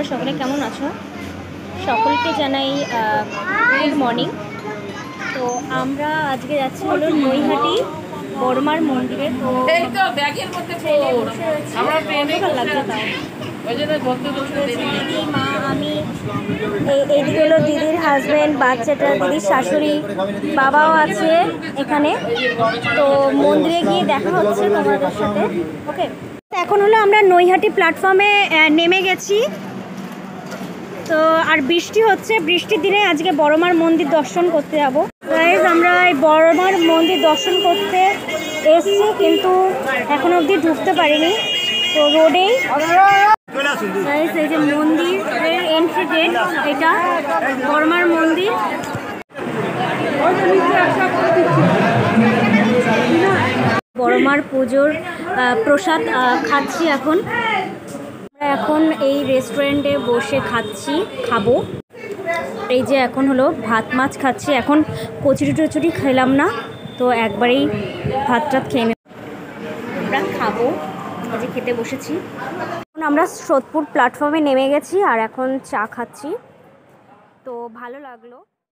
সকলে কেমন আছো? সকলকে জানাই গুড মর্নিং। তো আমরা আজকে যাচ্ছি হলো নৈহাটি বড়মার মন্দিরে। তো লাগছে দিদি মা আমি এইদিকে হলো দিদির হাজব্যান্ড, বাচ্চাটা, দিদির শাশুড়ি, বাবাও আছে এখানে। তো মন্দিরে গিয়ে দেখা হচ্ছে তোমাদের সাথে। ওকে, এখন হলো আমরা নৈহাটি প্ল্যাটফর্মে নেমে গেছি। তো আর বৃষ্টি হচ্ছে, বৃষ্টির দিনে আজকে বড়মার মন্দির দর্শন করতে যাবো। গাইস, আমরা এই বড়মার মন্দির দর্শন করতে এসছি, কিন্তু এখন অবধি ঢুকতে পারিনি। তো রোডেই গাইস, এই যে মন্দিরের এন্ট্রি গেট, এটা বড়মার মন্দির। বড়মার পুজোর প্রসাদ খাচ্ছি এখন। এখন এই রেস্টুরেন্টে বসে খাবো। এই যে এখন হলো ভাত মাছ খাচ্ছি। এখন কচুরি টচুরি খেলাম না, তো একবারেই ভাত টাত খেয়ে আমরা খাবো। এই যে খেতে বসেছি। এখন আমরা সোদপুর প্ল্যাটফর্মে নেমে গেছি আর এখন চা খাচ্ছি। তো ভালো লাগলো।